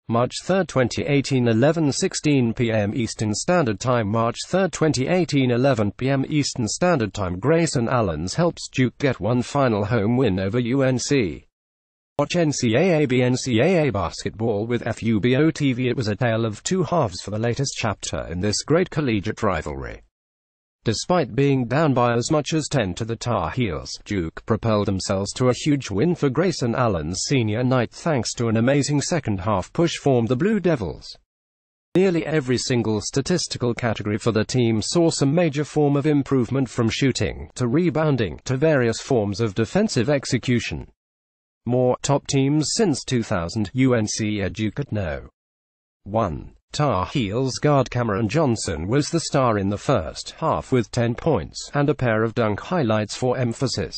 March 3, 2018, 11:16 p.m. Eastern Standard Time. March 3, 2018, 11 p.m. Eastern Standard Time. Grayson Allen helps Duke get one final home win over UNC. Watch NCAA basketball with FUBO TV. It was a tale of two halves for the latest chapter in this great collegiate rivalry. Despite being down by as much as 10 to the Tar Heels, Duke propelled themselves to a huge win for Grayson Allen's senior night thanks to an amazing second-half push from the Blue Devils. Nearly every single statistical category for the team saw some major form of improvement, from shooting, to rebounding, to various forms of defensive execution. More top teams since 2000, UNC at Duke at no. 1. Tar Heels guard Cameron Johnson was the star in the first half with 10 points, and a pair of dunk highlights for emphasis.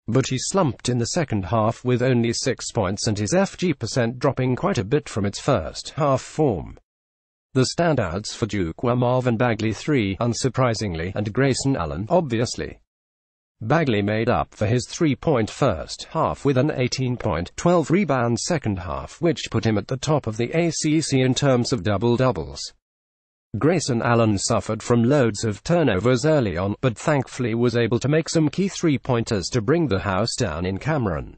But he slumped in the second half with only 6 points and his FG% dropping quite a bit from its first half form. The standouts for Duke were Marvin Bagley 3, unsurprisingly, and Grayson Allen, obviously. Bagley made up for his 3-point first half with an 18-point, 12-rebound second half, which put him at the top of the ACC in terms of double-doubles. Grayson Allen suffered from loads of turnovers early on, but thankfully was able to make some key three-pointers to bring the house down in Cameron.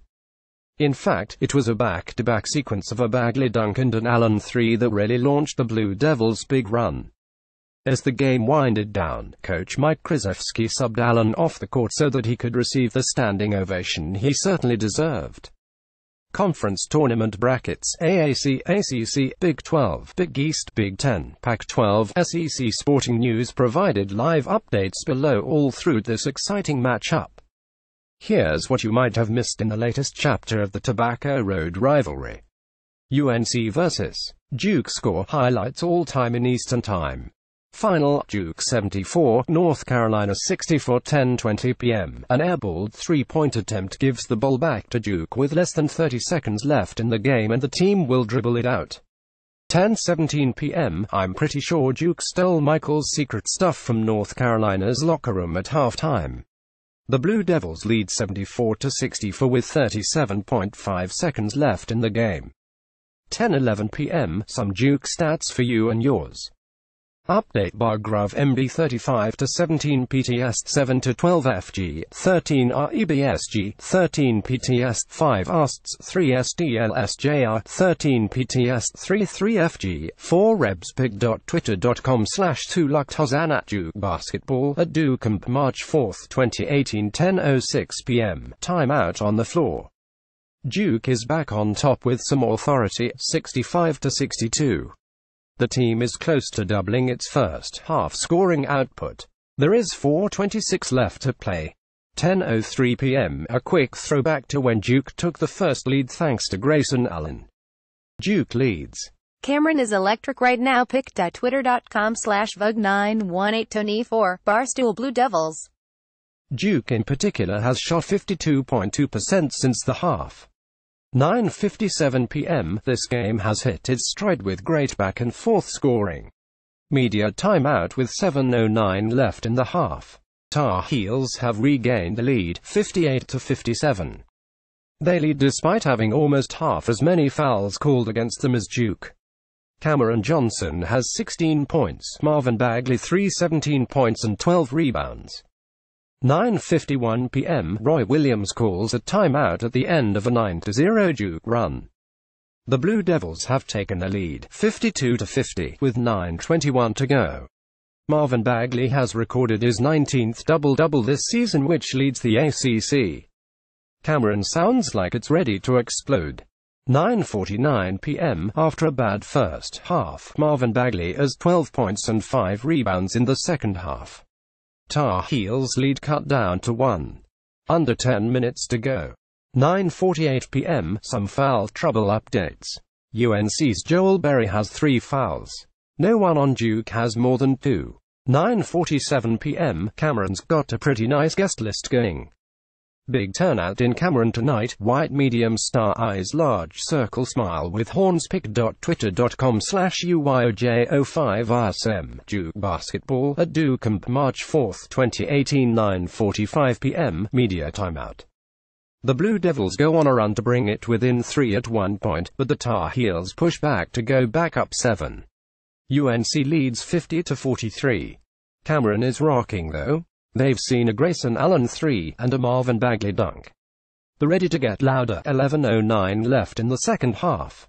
In fact, it was a back-to-back sequence of a Bagley dunk and an Allen 3 that really launched the Blue Devils' big run. As the game winded down, coach Mike Krzyzewski subbed Allen off the court so that he could receive the standing ovation he certainly deserved. Conference tournament brackets: AAC, ACC, Big 12, Big East, Big 10, Pac-12, SEC. Sporting News provided live updates below all through this exciting matchup. Here's what you might have missed in the latest chapter of the Tobacco Road rivalry. UNC vs. Duke score highlights all time in Eastern Time. Final: Duke 74, North Carolina 64. 10:20 p.m. An airballed three-point attempt gives the ball back to Duke with less than 30 seconds left in the game and the team will dribble it out. 10:17 p.m. I'm pretty sure Duke stole Michael's secret stuff from North Carolina's locker room at halftime. The Blue Devils lead 74-64 with 37.5 seconds left in the game. 10:11 p.m. Some Duke stats for you and yours. Update: bar Grov MD 35-17 PTS 7-12 FG 13 REBSG 13 PTS 5 ASTS 3 SDLSJR 13 PTS 3 FG 4 rebspig.twitter.com/2lukthosan at Duke Basketball at Duke March 4, 2018 10:06 p.m. Timeout on the floor. Duke is back on top with some authority, 65-62. The team is close to doubling its first half scoring output. There is 4:26 left to play. 10:03 p.m. A quick throwback to when Duke took the first lead thanks to Grayson Allen. Duke leads. Cameron is electric right now. Pic.twitter.com/Vug918Tony4, Barstool Blue Devils. Duke in particular has shot 52.2% since the half. 9:57 p.m. This game has hit its stride with great back-and-forth scoring. Media timeout with 7:09 left in the half. Tar Heels have regained the lead, 58-57. They lead despite having almost half as many fouls called against them as Duke. Cameron Johnson has 16 points, Marvin Bagley 17 points and 12 rebounds. 9:51 p.m. Roy Williams calls a timeout at the end of a 9-0 Duke run. The Blue Devils have taken the lead, 52-50, with 9:21 to go. Marvin Bagley has recorded his 19th double-double this season, which leads the ACC. Cameron sounds like it's ready to explode. 9:49 p.m. After a bad first half, Marvin Bagley has 12 points and 5 rebounds in the second half. Tar Heels lead cut down to 1. Under 10 minutes to go. 9:48 p.m. Some foul trouble updates. UNC's Joel Berry has 3 fouls. No one on Duke has more than 2. 9:47 p.m. Cameron's got a pretty nice guest list going. Big turnout in Cameron tonight. White medium star eyes large circle smile with horns. Pic.twitter.com/UYOJ05RSM Duke Basketball at Duke March 4, 2018 9:45 p.m. Media timeout. The Blue Devils go on a run to bring it within 3 at one point, but the Tar Heels push back to go back up 7. UNC leads 50-43. Cameron is rocking though. They've seen a Grayson Allen 3 and a Marvin Bagley dunk. They're ready to get louder. 11:09 left in the second half.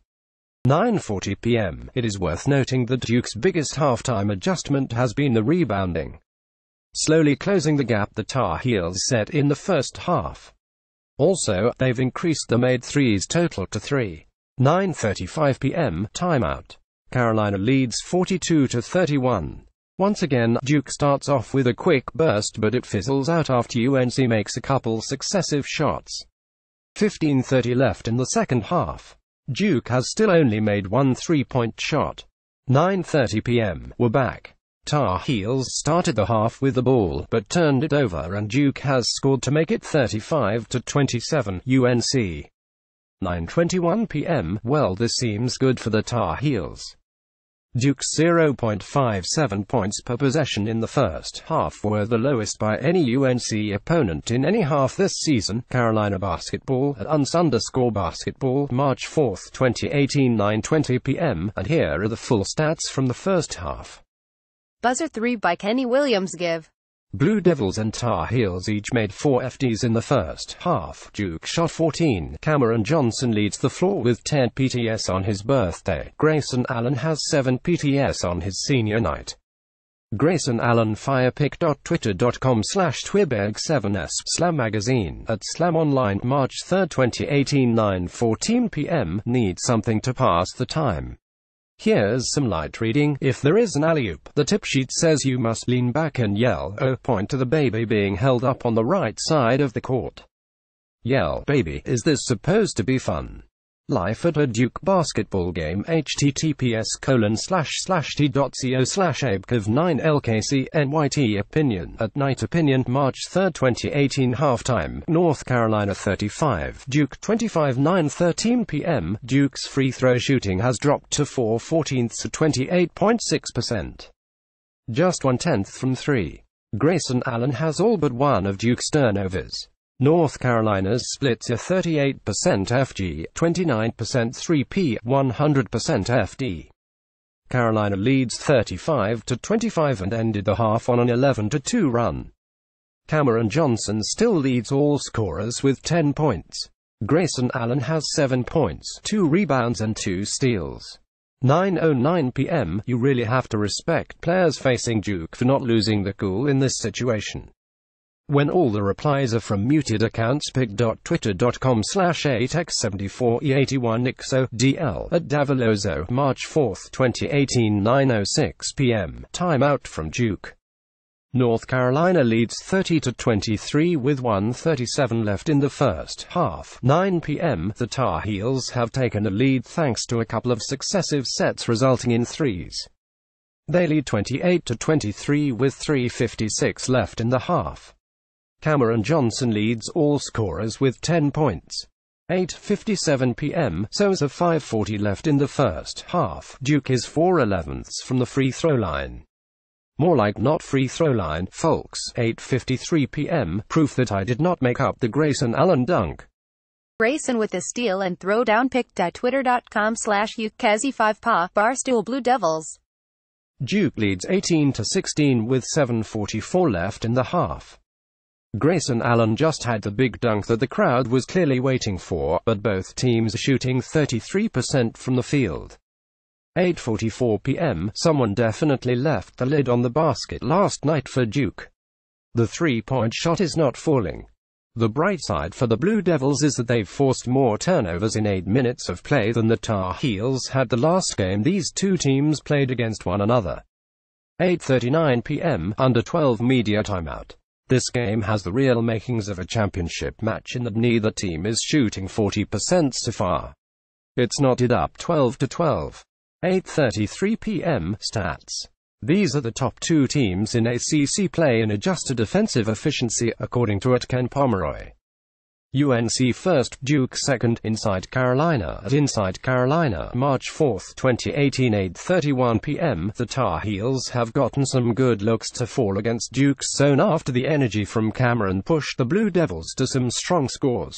9:40 p.m. It is worth noting that Duke's biggest halftime adjustment has been the rebounding. Slowly closing the gap the Tar Heels set in the first half. Also, they've increased the made threes total to 3. 9:35 p.m. Timeout. Carolina leads 42-31. Once again, Duke starts off with a quick burst but it fizzles out after UNC makes a couple successive shots. 15:30 left in the second half. Duke has still only made one three-point shot. 9:30 p.m. We're back. Tar Heels started the half with the ball, but turned it over and Duke has scored to make it 35-27 UNC. 9:21 p.m. Well, this seems good for the Tar Heels. Duke's 0.57 points per possession in the first half were the lowest by any UNC opponent in any half this season. Carolina basketball at @UNC_basketball, March 4, 2018, 9:20 p.m. And here are the full stats from the first half. Buzzer 3 by Kenny Williams give. Blue Devils and Tar Heels each made 4 FDs in the first half. Duke shot 14. Cameron Johnson leads the floor with 10 PTS on his birthday. Grayson Allen has 7 PTS on his senior night. Grayson Allen firepick.twitter.com/twibeg7s Slam Magazine at Slam Online, March 3, 2018, 9:14 p.m. Need something to pass the time. Here's some light reading. If there is an alley-oop, the tip sheet says you must lean back and yell, "Oh," point to the baby being held up on the right side of the court. Yell, "Baby, is this supposed to be fun?" Life at a Duke basketball game. https://t.co/abcov9lkcnyt opinion at night opinion, March 3, 2018 halftime. North Carolina 35, Duke 25. 9:13 p.m. Duke's free throw shooting has dropped to 4/14 to 28.6%. Just 1/10 from 3. Grayson Allen has all but one of Duke's turnovers. North Carolina's splits are 38% FG, 29% 3P, 100% FD. Carolina leads 35-25 and ended the half on an 11-2 run. Cameron Johnson still leads all scorers with 10 points. Grayson Allen has 7 points, 2 rebounds and 2 steals. 9:09 p.m. You really have to respect players facing Duke for not losing the cool in this situation. When all the replies are from muted accounts. pic.twitter.com/8x74e81ixodl at Daviloso, March 4, 2018, 9:06 p.m. Timeout from Duke. North Carolina leads 30-23 with 1:37 left in the first half. 9 p.m. The Tar Heels have taken the lead thanks to a couple of successive sets resulting in threes. They lead 28-23 with 3:56 left in the half. Cameron Johnson leads all scorers with 10 points. 8:57 p.m. So as of 5:40 left in the first half, Duke is 4/11 from the free throw line. More like not free throw line, folks. 8:53 p.m. Proof that I did not make up the Grayson Allen dunk. Grayson with a steal and throwdown. pic.twitter.com/ukezi5pa, Barstool Blue Devils. Duke leads 18-16 with 7:44 left in the half. Grayson Allen just had the big dunk that the crowd was clearly waiting for, but both teams are shooting 33% from the field. 8:44 p.m. Someone definitely left the lid on the basket last night for Duke. The three-point shot is not falling. The bright side for the Blue Devils is that they've forced more turnovers in 8 minutes of play than the Tar Heels had the last game these two teams played against one another. 8:39 p.m. Under 12 media timeout. This game has the real makings of a championship match in that neither team is shooting 40% so far. It's knotted up 12-12. 8:33 p.m. Stats. These are the top two teams in ACC play in adjusted offensive efficiency, according to Ken Pomeroy. UNC first, Duke second. Inside Carolina at Inside Carolina, March 4, 2018, 8:31 p.m. The Tar Heels have gotten some good looks to fall against Duke's zone after the energy from Cameron pushed the Blue Devils to some strong scores.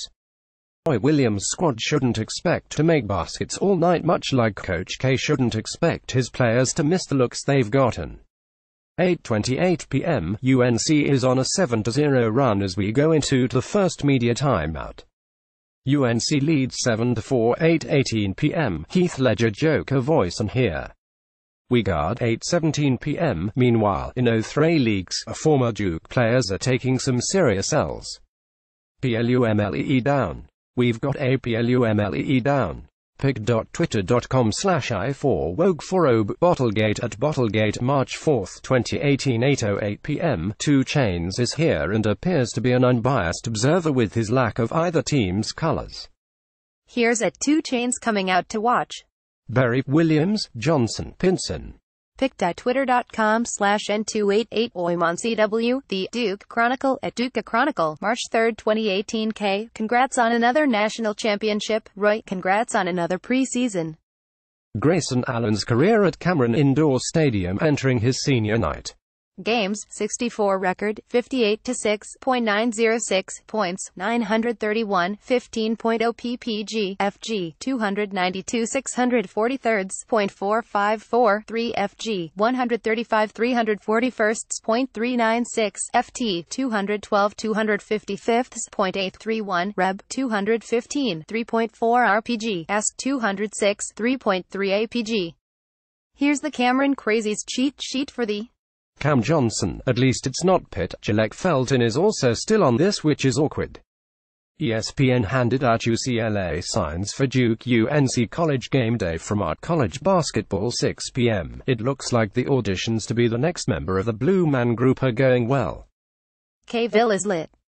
Roy Williams' squad shouldn't expect to make baskets all night, much like Coach K shouldn't expect his players to miss the looks they've gotten. 8:28 p.m. UNC is on a 7-0 run as we go into the first media timeout. UNC leads 7-4. 8:18 p.m. Heath Ledger Joker voice and here we guard. 8:17 p.m. Meanwhile, in O3 leagues, former Duke players are taking some serious L's. PLUMLEE down. We've got a PLUMLEE down. pic.twitter.com/I4Wogue4OB Bottlegate at Bottlegate March 4, 2018 8:08 p.m. 2 Chainz is here and appears to be an unbiased observer with his lack of either team's colors. Here's at 2 Chainz coming out to watch. Berry, Williams, Johnson, Pinson. pic.twitter.com/N288 OIMONCW, The Duke Chronicle at Duke Chronicle, March 3, 2018 K. Congrats on another national championship, Roy. Congrats on another preseason. Grayson Allen's career at Cameron Indoor Stadium entering his senior night. Games, 64 record, 58-6.906 points, 931, 15.0 ppg, FG, 292 643.454, 3 FG, 135 341.396, FT, 212 255.831, Reb, 215, 3.4 RPG, EST 206, 3.3 APG. Here's the Cameron Crazies cheat sheet for the Cam Johnson, at least it's not Pitt. Jalek Felton is also still on this, which is awkward. ESPN handed out UCLA signs for Duke UNC college game day from Art College Basketball 6 p.m. It looks like the auditions to be the next member of the Blue Man Group are going well. Kville is lit.